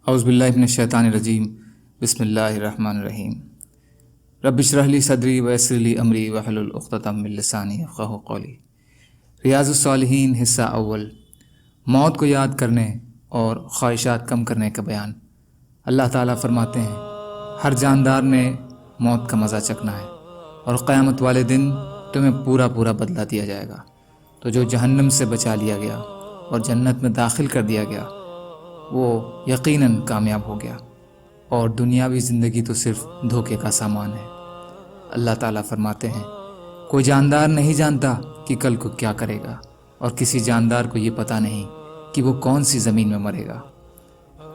اعوذ باللہ من الشیطان الرجیم بسم اللہ الرحمن الرحیم رب اشرح لی صدری ویسر لی امری واحلل عقدۃ من لسانی یفقہوا قولی۔ ریاض الصالحین حصہ اول، موت کو یاد کرنے اور خواہشات کم کرنے کا بیان۔ اللہ تعالیٰ فرماتے ہیں، ہر جاندار نے موت کا مزہ چکھنا ہے اور قیامت والے دن تمہیں پورا بدلہ دیا جائے گا۔ تو جو جہنم سے بچا لیا گیا اور جنت میں داخل کر دیا گیا وہ یقیناً کامیاب ہو گیا، اور دنیاوی زندگی تو صرف دھوکے کا سامان ہے۔ اللہ تعالیٰ فرماتے ہیں، کوئی جاندار نہیں جانتا کہ کل کو کیا کرے گا، اور کسی جاندار کو یہ پتہ نہیں کہ وہ کون سی زمین میں مرے گا۔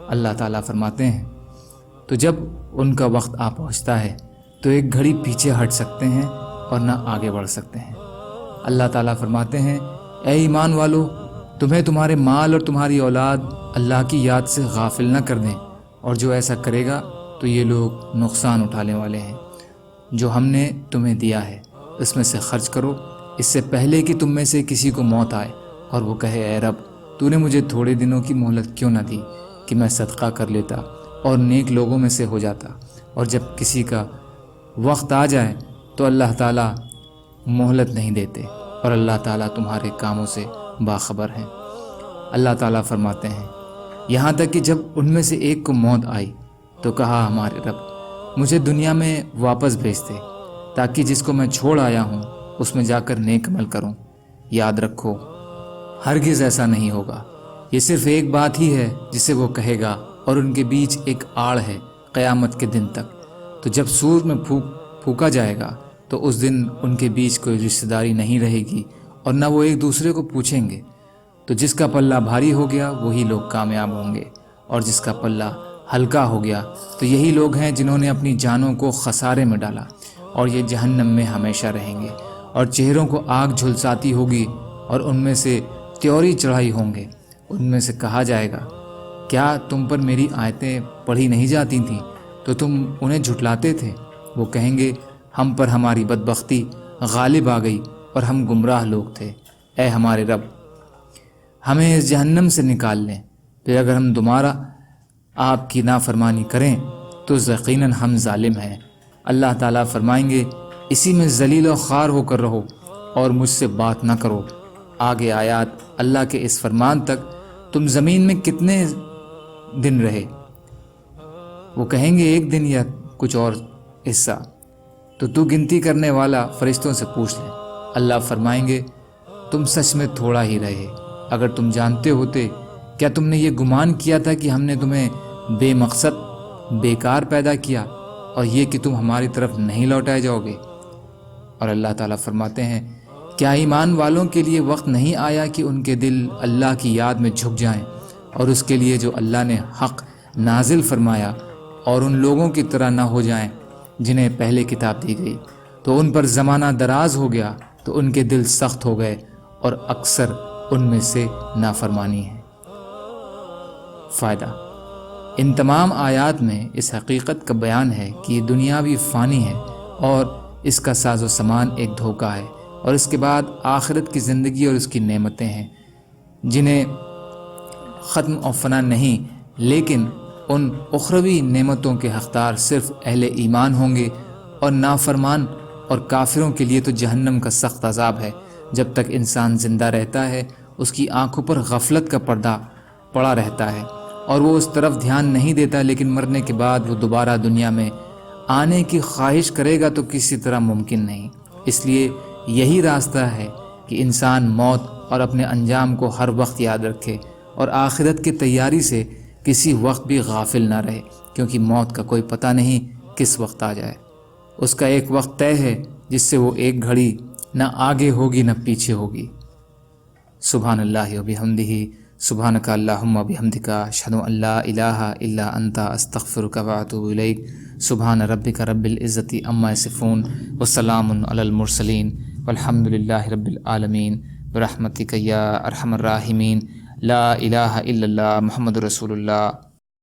اللہ تعالیٰ فرماتے ہیں، تو جب ان کا وقت آ پہنچتا ہے تو ایک گھڑی پیچھے ہٹ سکتے ہیں اور نہ آگے بڑھ سکتے ہیں۔ اللہ تعالیٰ فرماتے ہیں، اے ایمان والو، تمہیں تمہارے مال اور تمہاری اولاد اللہ کی یاد سے غافل نہ کر دیں، اور جو ایسا کرے گا تو یہ لوگ نقصان اٹھانے والے ہیں۔ جو ہم نے تمہیں دیا ہے اس میں سے خرچ کرو، اس سے پہلے کہ تم میں سے کسی کو موت آئے اور وہ کہے، اے رب، تو نے مجھے تھوڑے دنوں کی مہلت کیوں نہ دی کہ میں صدقہ کر لیتا اور نیک لوگوں میں سے ہو جاتا۔ اور جب کسی کا وقت آ جائے تو اللہ تعالیٰ مہلت نہیں دیتے، اور اللہ تعالیٰ تمہارے کاموں سے باخبر ہیں۔ اللہ تعالیٰ فرماتے ہیں، یہاں تک کہ جب ان میں سے ایک کو موت آئی تو کہا، ہمارے رب، مجھے دنیا میں واپس بھیج دے تاکہ جس کو میں چھوڑ آیا ہوں اس میں جا کر نیک عمل کروں۔ یاد رکھو، ہرگز ایسا نہیں ہوگا، یہ صرف ایک بات ہی ہے جسے وہ کہے گا، اور ان کے بیچ ایک آڑ ہے قیامت کے دن تک۔ تو جب سور میں پھونکا جائے گا تو اس دن ان کے بیچ کوئی رشتہ داری نہیں رہے گی، اور نہ وہ ایک دوسرے کو پوچھیں گے۔ تو جس کا پلہ بھاری ہو گیا وہی لوگ کامیاب ہوں گے، اور جس کا پلہ ہلکا ہو گیا تو یہی لوگ ہیں جنہوں نے اپنی جانوں کو خسارے میں ڈالا، اور یہ جہنم میں ہمیشہ رہیں گے، اور چہروں کو آگ جھلساتی ہوگی، اور ان میں سے تیوری چڑھائی ہوں گے۔ ان میں سے کہا جائے گا، کیا تم پر میری آیتیں پڑھی نہیں جاتی تھیں تو تم انہیں جھٹلاتے تھے؟ وہ کہیں گے، ہم پر ہماری بدبختی غالب آ گئی اور ہم گمراہ لوگ تھے۔ اے ہمارے رب، ہمیں اس جہنم سے نکال لیں، پھر اگر ہم دوبارہ آپ کی نافرمانی کریں تو یقیناً ہم ظالم ہیں۔ اللہ تعالیٰ فرمائیں گے، اسی میں ذلیل و خوار ہو کر رہو اور مجھ سے بات نہ کرو۔ آگے آیات اللہ کے اس فرمان تک، تم زمین میں کتنے دن رہے؟ وہ کہیں گے، ایک دن یا کچھ اور حصہ۔ تو گنتی کرنے والا فرشتوں سے پوچھ لے۔ اللہ فرمائیں گے، تم سچ میں تھوڑا ہی رہے۔ اگر تم جانتے ہوتے، کیا تم نے یہ گمان کیا تھا کہ ہم نے تمہیں بے مقصد بیکار پیدا کیا، اور یہ کہ تم ہماری طرف نہیں لوٹائے جاؤ گے؟ اور اللہ تعالیٰ فرماتے ہیں، کیا ایمان والوں کے لیے وقت نہیں آیا کہ ان کے دل اللہ کی یاد میں جھک جائیں، اور اس کے لیے جو اللہ نے حق نازل فرمایا، اور ان لوگوں کی طرح نہ ہو جائیں جنہیں پہلے کتاب دی گئی؟ تو ان پر زمانہ دراز ہو گیا تو ان کے دل سخت ہو گئے، اور اکثر ان میں سے نافرمانی ہے۔ فائدہ، ان تمام آیات میں اس حقیقت کا بیان ہے کہ یہ دنیاوی فانی ہے اور اس کا ساز و سامان ایک دھوکہ ہے، اور اس کے بعد آخرت کی زندگی اور اس کی نعمتیں ہیں جنہیں ختم و فنا نہیں، لیکن ان اخروی نعمتوں کے حقدار صرف اہل ایمان ہوں گے، اور نافرمان اور کافروں کے لیے تو جہنم کا سخت عذاب ہے۔ جب تک انسان زندہ رہتا ہے اس کی آنکھوں پر غفلت کا پردہ پڑا رہتا ہے، اور وہ اس طرف دھیان نہیں دیتا، لیکن مرنے کے بعد وہ دوبارہ دنیا میں آنے کی خواہش کرے گا تو کسی طرح ممکن نہیں۔ اس لیے یہی راستہ ہے کہ انسان موت اور اپنے انجام کو ہر وقت یاد رکھے، اور آخرت کی تیاری سے کسی وقت بھی غافل نہ رہے، کیونکہ موت کا کوئی پتہ نہیں کس وقت آ جائے۔ اس کا ایک وقت طے ہے جس سے وہ ایک گھڑی نہ آگے ہوگی نہ پیچھے ہوگی۔ سبحان اللہ و بحمدہ، سبحانک اللہم و بحمدک، اشہد ان لا الہ الا انت، استغفرک و اتوب الیک۔ سبحان ربک رب العزت عما یصفون، وسلام علی المرسلین، والحمد للہ رب العالمین، برحمتک یا ارحم الراحمین۔ لا الہ الا اللہ، محمد رسول اللہ۔